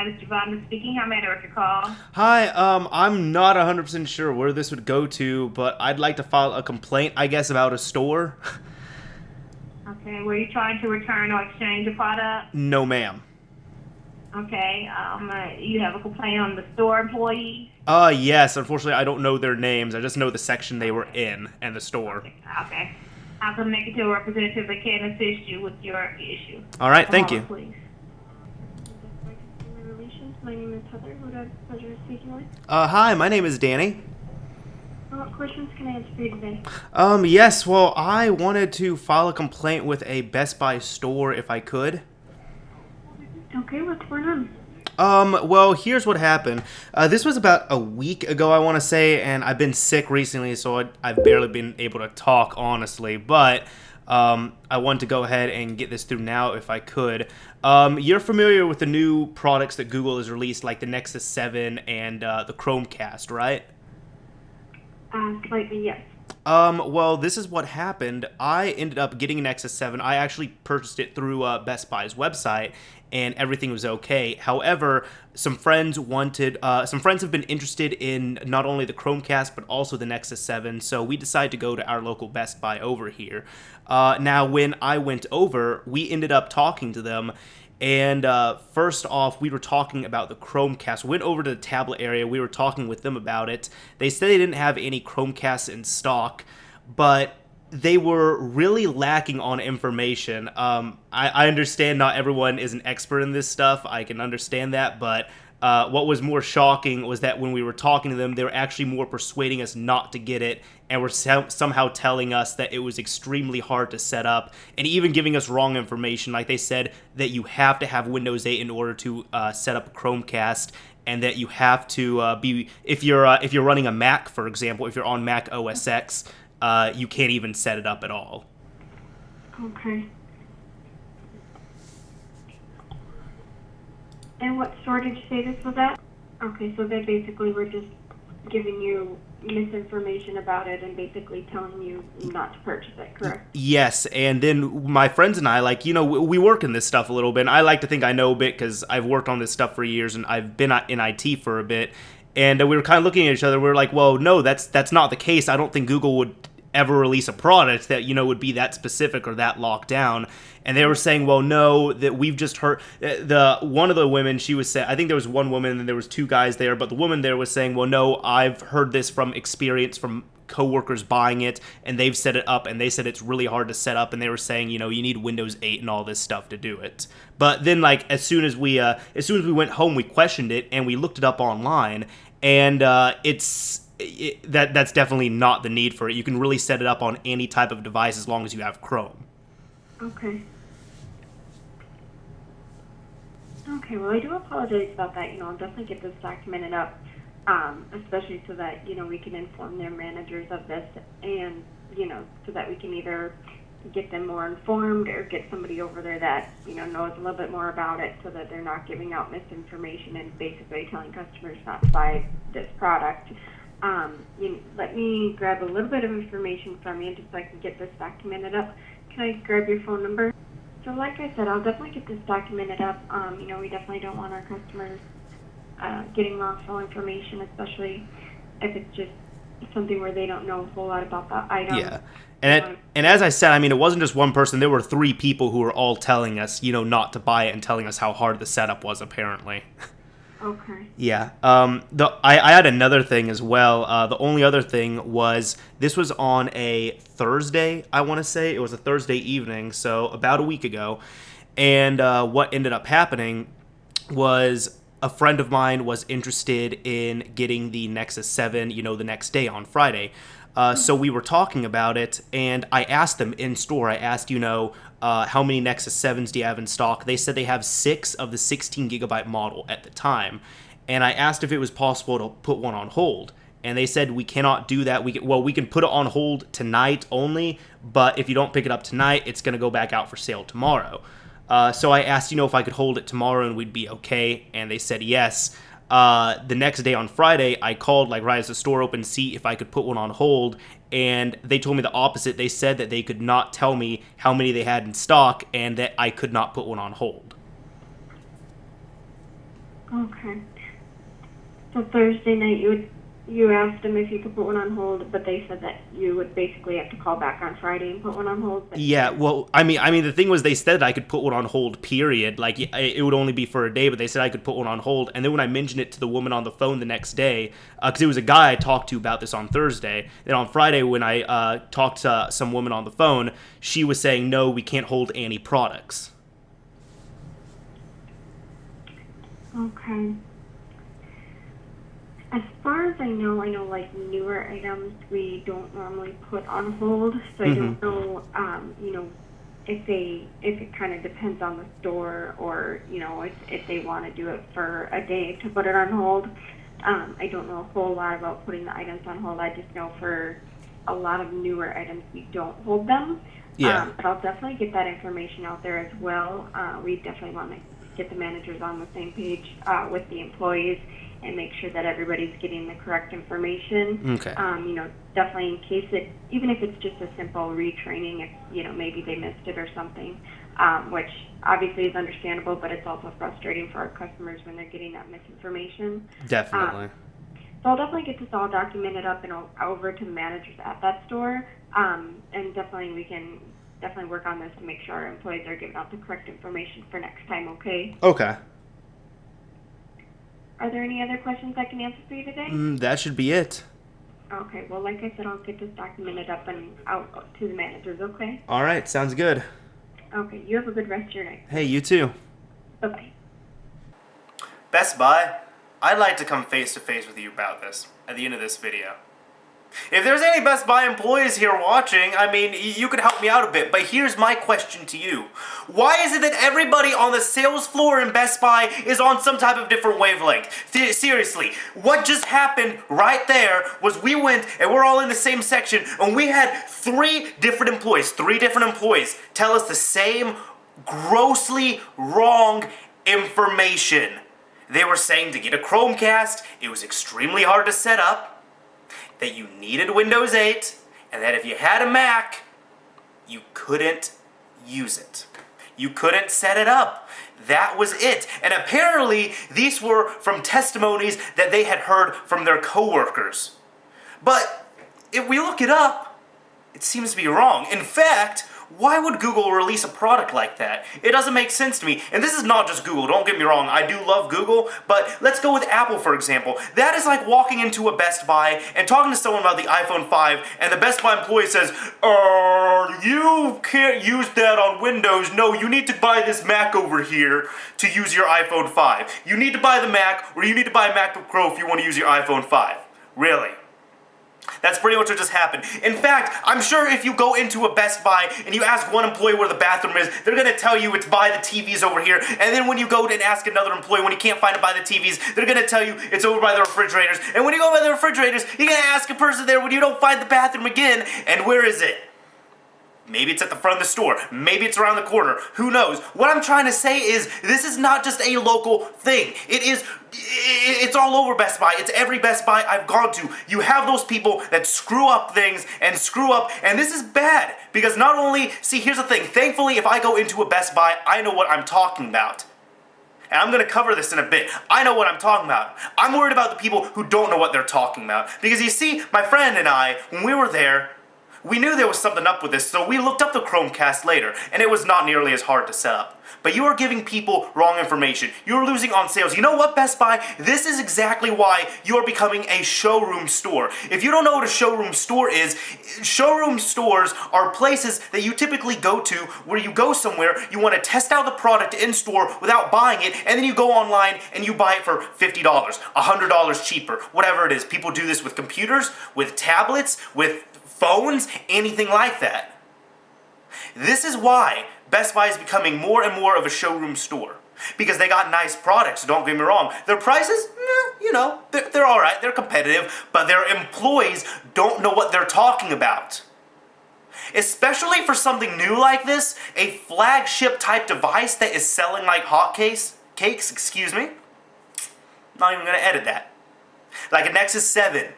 Hi, this is Javon speaking. How may I direct your call? Hi, I'm not 100% sure where this would go to, but I'd like to file a complaint, I guess, about a store. Okay, were you trying to return or exchange a product? No, ma'am. Okay, you have a complaint on the store employee? Yes, unfortunately, I don't know their names. I just know the section they were Okay, in and the store. okay. I'm going to make it to a representative that can assist you with your issue. All right, One thank moment, you. please. My Consumer Relations. My name is Heather. Who do I have the pleasure of speaking with? Hi, my name is Danny. What questions can I answer for you today? Yes, well, I wanted to file a complaint with a Best Buy store if I could. Okay, what's going on? Well, here's what happened. This was about a week ago, I want to say, and I've been sick recently, so I've barely been able to talk, honestly. But I want to go ahead and get this through now if I could. You're familiar with the new products that Google has released, like the Nexus 7 and the Chromecast, right? Slightly, yes. Well, this is what happened. I ended up getting an Nexus 7. I actually purchased it through Best Buy's website, and everything was okay. However, some friends have been interested in not only the Chromecast, but also the Nexus 7, so we decided to go to our local Best Buy over here. Now, when I went over, we ended up talking to them, and first off, we were talking about the Chromecast. We went over to the tablet area. We were talking with them about it. They said they didn't have any Chromecasts in stock, but they were really lacking on information. I understand not everyone is an expert in this stuff. I can understand that, but what was more shocking was that when we were talking to them, they were actually more persuading us not to get it, and were somehow telling us that it was extremely hard to set up, and even giving us wrong information. Like they said that you have to have Windows 8 in order to set up a Chromecast, and that you have to be if you're running a Mac, for example, if you're on Mac OS X, you can't even set it up at all. Okay. And what store did you say this was at? Okay, so they basically were just giving you misinformation about it and basically telling you not to purchase it, correct? Yes, and then my friends and I, like, we work in this stuff a little bit, and I like to think I know a bit because I've worked on this stuff for years, and I've been in IT for a bit, and we were kind of looking at each other. We were like, well, no, that's not the case. I don't think Google would ever release a product that would be that specific or that locked down. And they were saying, well, no, that we've just heard the one of the women, she was saying, I think there was one woman and there was two guys there, but the woman there was saying, well, no, I've heard this from experience from coworkers buying it, and they've set it up, and they said it's really hard to set up, and they were saying, you need Windows 8 and all this stuff to do it. But then, like, as soon as we went home, we questioned it and we looked it up online, and that's definitely not the need for it. You can really set it up on any type of device as long as you have Chrome. Okay. Okay, well, I do apologize about that. I'll definitely get this documented up, especially so that, we can inform their managers of this and, so that we can either get them more informed or get somebody over there that, knows a little bit more about it so that they're not giving out misinformation and basically telling customers not to buy this product. Let me grab a little bit of information from you just so I can get this documented up. Can I grab your phone number? So like I said, I'll definitely get this documented up. We definitely don't want our customers getting wrongful information, especially if it's just something where they don't know a whole lot about the item. Yeah. And as I said, I mean, it wasn't just one person. There were three people who were all telling us, not to buy it and telling us how hard the setup was, apparently. Okay. Yeah. I had another thing as well. The only other thing was this was on a Thursday, I want to say. It was a Thursday evening, so about a week ago. And what ended up happening was a friend of mine was interested in getting the Nexus 7, the next day on Friday. So we were talking about it, and I asked them in store, I asked, how many Nexus 7s do you have in stock? They said they have 6 of the 16 gigabyte model at the time. And I asked if it was possible to put one on hold. And they said we cannot do that. We can put it on hold tonight only, but if you don't pick it up tonight, it's going to go back out for sale tomorrow. So I asked, if I could hold it tomorrow and we'd be okay, and they said yes. The next day on Friday, I called right as the store opened to see if I could put one on hold, and they told me the opposite. They said that they could not tell me how many they had in stock and that I could not put one on hold. Okay. So Thursday night, you asked them if you could put one on hold, but they said that you would basically have to call back on Friday and put one on hold. Yeah, well, I mean, the thing was, they said I could put one on hold, period. Like, it would only be for a day, but they said I could put one on hold. And then when I mentioned it to the woman on the phone the next day, because it was a guy I talked to about this on Thursday, then on Friday when I talked to some woman on the phone, she was saying, no, we can't hold any products. Okay. As far as I know like newer items we don't normally put on hold, so I don't know, if it kind of depends on the store or, if they want to do it for a day to put it on hold. I don't know a whole lot about putting the items on hold. I just know for a lot of newer items we don't hold them. Yeah. But I'll definitely get that information out there as well. We definitely want to get the managers on the same page with the employees and make sure that everybody's getting the correct information. Okay. Definitely in case even if it's just a simple retraining, if, maybe they missed it or something, which obviously is understandable, but it's also frustrating for our customers when they're getting that misinformation. Definitely. So I'll definitely get this all documented up and over to the managers at that store, and definitely we can work on this to make sure our employees are giving out the correct information for next time, okay? Okay. Are there any other questions I can answer for you today? That should be it. Okay, well, like I said, I'll get this documented up and out to the managers, okay? All right, sounds good. Okay, you have a good rest of your night. Hey, you too. Bye-bye. Best Buy, I'd like to come face to face with you about this at the end of this video. If there's any Best Buy employees here watching, I mean, you could help me out a bit, but here's my question to you. Why is it that everybody on the sales floor in Best Buy is on some type of different wavelength? Seriously, what just happened right there was we went and we're all in the same section and we had three different employees tell us the same grossly wrong information. They were saying to get a Chromecast, it was extremely hard to set up, that you needed Windows 8, and that if you had a Mac, you couldn't use it. You couldn't set it up. That was it. And apparently, these were from testimonies that they had heard from their coworkers. But if we look it up, it seems to be wrong. In fact, why would Google release a product like that? It doesn't make sense to me. And this is not just Google, don't get me wrong, I do love Google, but let's go with Apple for example. That is like walking into a Best Buy and talking to someone about the iPhone 5 and the Best Buy employee says, you can't use that on Windows. No, you need to buy this Mac over here to use your iPhone 5. You need to buy the Mac or you need to buy a MacBook Pro if you want to use your iPhone 5. Really? That's pretty much what just happened. In fact, I'm sure if you go into a Best Buy and you ask one employee where the bathroom is, they're going to tell you it's by the TVs over here. And then when you go and ask another employee when you can't find it by the TVs, they're going to tell you it's over by the refrigerators. And when you go by the refrigerators, you're going to ask a person there when you don't find the bathroom again, and where is it? Maybe it's at the front of the store. Maybe it's around the corner. Who knows? What I'm trying to say is this is not just a local thing. It's all over Best Buy. It's every Best Buy I've gone to. You have those people that screw up things and this is bad. Because not only, see, here's the thing. Thankfully, if I go into a Best Buy, I know what I'm talking about. And I'm going to cover this in a bit. I know what I'm talking about. I'm worried about the people who don't know what they're talking about. Because you see, my friend and I, when we were there, we knew there was something up with this, so we looked up the Chromecast later, and it was not nearly as hard to set up. But you are giving people wrong information. You're losing on sales. You know what, Best Buy? This is exactly why you are becoming a showroom store. If you don't know what a showroom store is, showroom stores are places that you typically go to where you go somewhere, you want to test out the product in store without buying it, and then you go online and you buy it for $50, $100 cheaper, whatever it is. People do this with computers, with tablets, with phones, anything like that. This is why Best Buy is becoming more and more of a showroom store. Because they got nice products, don't get me wrong. Their prices, they're alright, they're competitive, but their employees don't know what they're talking about. Especially for something new like this, a flagship type device that is selling like hotcakes, not even gonna edit that. Like a Nexus 7,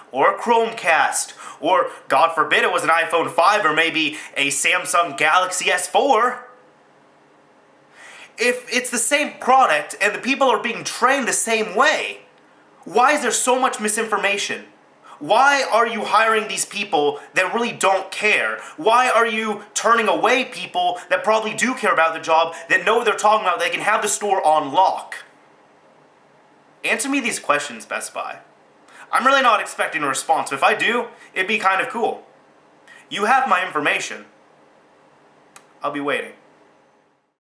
or a Chromecast, or, God forbid, it was an iPhone 5 or maybe a Samsung Galaxy S4. if it's the same product and the people are being trained the same way, why is there so much misinformation? Why are you hiring these people that really don't care? Why are you turning away people that probably do care about the job, that know what they're talking about, they can have the store on lock? Answer me these questions, Best Buy. I'm really not expecting a response, but if I do, it'd be kind of cool. You have my information. I'll be waiting.